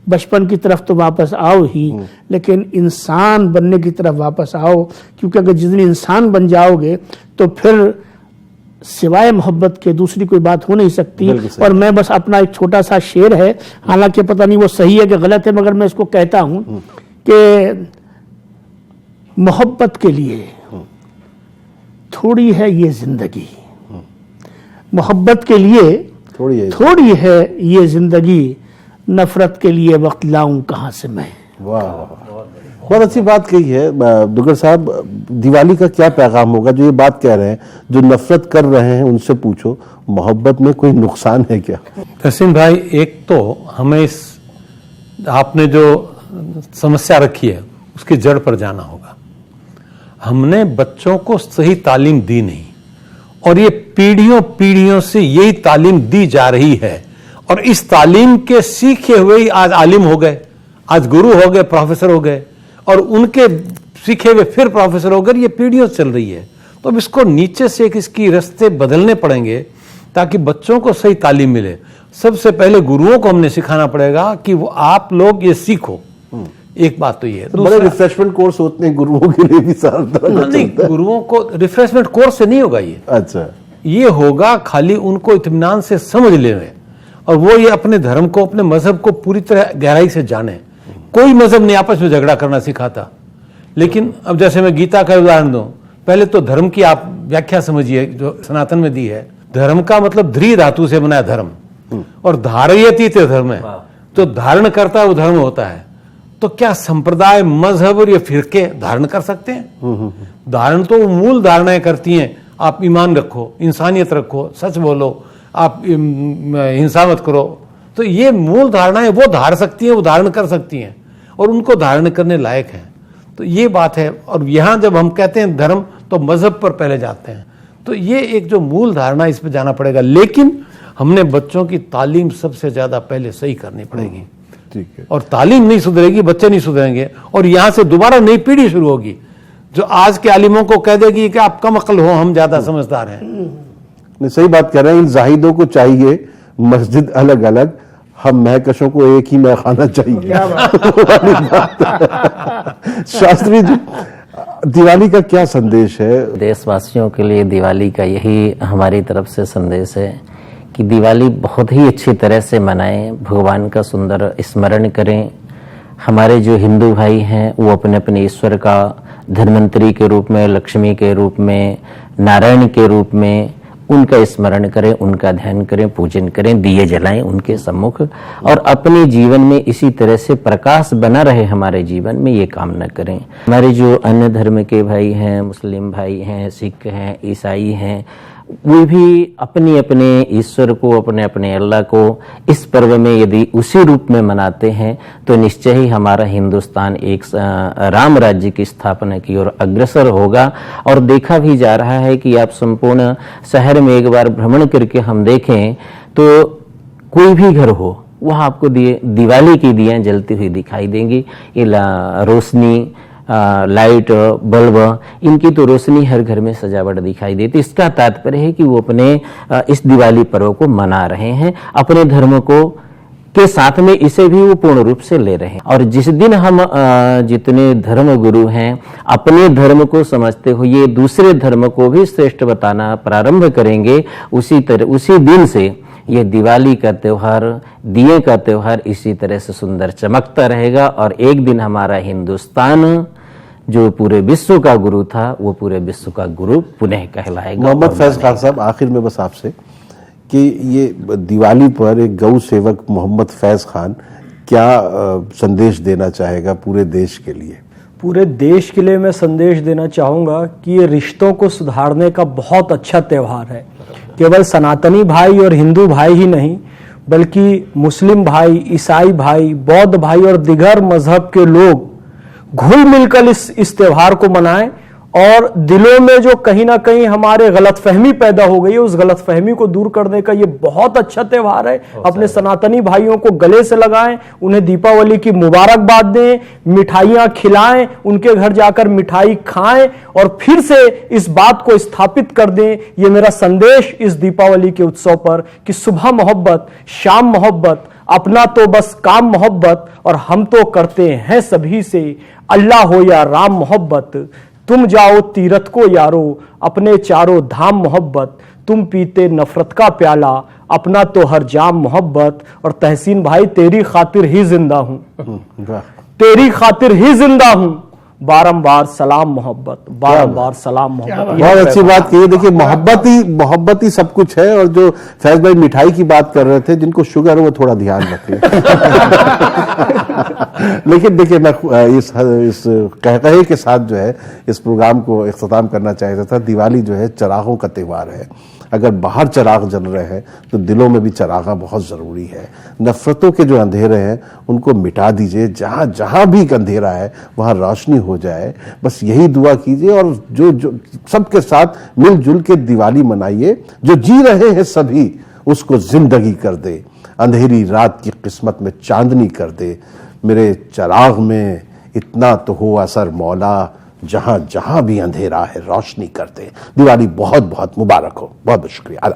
बचपन की तरफ तो वापस आओ ही, लेकिन इंसान बनने की तरफ वापस आओ। क्योंकि अगर जिस दिन इंसान बन जाओगे तो फिर सिवाय मोहब्बत के दूसरी कोई बात हो नहीं सकती। और मैं बस अपना एक छोटा सा शेर है, हालांकि पता नहीं वो सही है कि गलत है, मगर मैं इसको कहता हूं कि मोहब्बत के लिए थोड़ी है ये जिंदगी, मोहब्बत के लिए थोड़ी है ये जिंदगी, नफरत के लिए वक्त लाऊं कहां से मैं। वाह, बहुत अच्छी बात कही है दुगर साहब। दिवाली का क्या पैगाम होगा जो ये बात कह रहे हैं, जो नफरत कर रहे हैं उनसे पूछो मोहब्बत में कोई नुकसान है क्या? तहसीन भाई, एक तो हमें इस आपने जो समस्या रखी है उसकी जड़ पर जाना होगा। हमने बच्चों को सही तालीम दी नहीं, और ये पीढ़ियों पीढ़ियों से यही तालीम दी जा रही है, और इस तालीम के सीखे हुए ही आज आलिम हो गए, आज गुरु हो गए, प्रोफेसर हो गए, और उनके सीखे हुए फिर प्रोफेसर हो गए। ये पीढ़ियों चल रही है। तो अब इसको नीचे से इसकी रास्ते बदलने पड़ेंगे ताकि बच्चों को सही तालीम मिले। सबसे पहले गुरुओं को हमने सिखाना पड़ेगा कि वो आप लोग ये सीखो। एक बात तो ये है। बड़े रिफ्रेशमेंट कोर्स होते हैं गुरुओं के लिए भी सारा नहीं, गुरुओं को रिफ्रेशमेंट कोर्स से नहीं होगा ये। अच्छा, ये होगा खाली उनको इत्मीनान से समझ लेने, और वो ये अपने धर्म को, अपने मजहब को पूरी तरह गहराई से जाने। कोई मजहब नहीं आपस में झगड़ा करना सिखाता, लेकिन अब जैसे मैं गीता का उदाहरण दूं, पहले तो धर्म की आप व्याख्या समझिए जो सनातन में दी है। धर्म का मतलब ध्री धातु से बना है धर्म, और धारयति ते धर्म है, तो धारण करता है वो धर्म होता है। तो क्या संप्रदाय, मजहब और ये फिरके धारण कर सकते हैं? धारण तो वो मूल धारणाएं करती हैं, आप ईमान रखो, इंसानियत रखो, सच बोलो, आप हिंसा मत करो। तो ये मूल धारणाएं वो धार सकती हैं, वो धारण कर सकती हैं, और उनको धारण करने लायक हैं। तो ये बात है। और यहां जब हम कहते हैं धर्म तो मजहब पर पहले जाते हैं। तो ये एक जो मूल धारणा, इस पर जाना पड़ेगा। लेकिन हमने बच्चों की तालीम सबसे ज्यादा पहले सही करनी पड़ेगी। ठीक है। और तालीम नहीं सुधरेगी, बच्चे नहीं सुधरेंगे, और यहां से दोबारा नई पीढ़ी शुरू होगी जो आज के आलिमों को कह देगी कि आप कम अक्ल हो, हम ज्यादा समझदार हैं। नहीं, सही बात कह रहे हैं। इन जाहिदों को चाहिए मस्जिद अलग अलग, हम महकशों को एक ही मैं खाना चाहिए। शास्त्री जी, दिवाली का क्या संदेश है? देशवासियों के लिए दिवाली का यही हमारी तरफ से संदेश है कि दिवाली बहुत ही अच्छी तरह से मनाएं, भगवान का सुंदर स्मरण करें। हमारे जो हिंदू भाई हैं वो अपने अपने ईश्वर का धन्वंतरी के रूप में, लक्ष्मी के रूप में, नारायण के रूप में उनका स्मरण करें, उनका ध्यान करें, पूजन करें, दिए जलाएं उनके सम्मुख, और अपने जीवन में इसी तरह से प्रकाश बना रहे हमारे जीवन में, ये कामना करें। हमारे जो अन्य धर्म के भाई हैं, मुस्लिम भाई हैं, सिख हैं, ईसाई हैं, वे भी अपने अपने ईश्वर को, अपने अपने अल्लाह को इस पर्व में यदि उसी रूप में मनाते हैं तो निश्चय ही हमारा हिंदुस्तान एक राम राज्य की स्थापना की ओर अग्रसर होगा। और देखा भी जा रहा है कि आप संपूर्ण शहर में एक बार भ्रमण करके हम देखें तो कोई भी घर हो वहाँ आपको दिवाली की दियां जलती हुई दिखाई देंगी। ये रोशनी, लाइट, बल्ब, इनकी तो रोशनी हर घर में सजावट दिखाई देती। इसका तात्पर्य है कि वो अपने इस दिवाली पर्व को मना रहे हैं, अपने धर्म को के साथ में इसे भी वो पूर्ण रूप से ले रहे हैं। और जिस दिन हम जितने धर्म गुरु हैं अपने धर्म को समझते हुए दूसरे धर्म को भी श्रेष्ठ बताना प्रारंभ करेंगे, उसी दिन से ये दिवाली का त्योहार, दिए का त्योहार इसी तरह से सुंदर चमकता रहेगा। और एक दिन हमारा हिंदुस्तान जो पूरे विश्व का गुरु था वो पूरे विश्व का गुरु पुनः कहलाएगा। मोहम्मद फैज खान साहब, आखिर में बस आपसे कि ये दिवाली पर एक गौ सेवक मोहम्मद फैज खान क्या संदेश देना चाहेगा पूरे देश के लिए? पूरे देश के लिए मैं संदेश देना चाहूँगा कि ये रिश्तों को सुधारने का बहुत अच्छा त्यौहार है। केवल सनातनी भाई और हिंदू भाई ही नहीं, बल्कि मुस्लिम भाई, ईसाई भाई, बौद्ध भाई और दिगर मजहब के लोग घुल मिलकर इस त्योहार को मनाएं। और दिलों में जो कहीं ना कहीं हमारे गलतफहमी पैदा हो गई है, उस गलतफहमी को दूर करने का ये बहुत अच्छा त्योहार है। अपने सनातनी भाइयों को गले से लगाएं, उन्हें दीपावली की मुबारकबाद दें, मिठाइयां खिलाएं, उनके घर जाकर मिठाई खाएं और फिर से इस बात को स्थापित कर दें। ये मेरा संदेश इस दीपावली के उत्सव पर कि सुबह मोहब्बत, शाम मोहब्बत, अपना तो बस काम मोहब्बत, और हम तो करते हैं सभी से, अल्लाह हो या राम मोहब्बत। तुम जाओ तीरथ को यारो, अपने चारों धाम मोहब्बत। तुम पीते नफरत का प्याला, अपना तो हर जाम मोहब्बत। और तहसीन भाई, तेरी खातिर ही जिंदा हूं, तेरी खातिर ही जिंदा हूं, बारंबार सलाम मोहब्बत, बारंबार सलाम मोहब्बत। बहुत अच्छी बात की है। देखिए, मोहब्बत ही सब कुछ है। और जो फैज भाई मिठाई की बात कर रहे थे, जिनको शुगर है वो थोड़ा ध्यान रखें। लेकिन देखिए, मैं इस कहे के साथ जो है इस प्रोग्राम को इख्तिताम करना चाहता था। दिवाली जो है चिरागों का त्योहार है। अगर बाहर चिराग जल रहे हैं तो दिलों में भी चिरागा बहुत जरूरी है। नफरतों के जो अंधेरे हैं उनको मिटा दीजिए। जहां जहां भी अंधेरा है वहां रोशनी हो जाए, बस यही दुआ कीजिए। और जो सबके साथ मिलजुल के दिवाली मनाइए। जो जी रहे हैं सभी उसको जिंदगी कर दे, अंधेरी रात की किस्मत में चांदनी कर दे। मेरे चिराग में इतना तो हो असर मौला, जहां जहां भी अंधेरा है रोशनी करते। दिवाली बहुत बहुत मुबारक हो। बहुत बहुत शुक्रिया।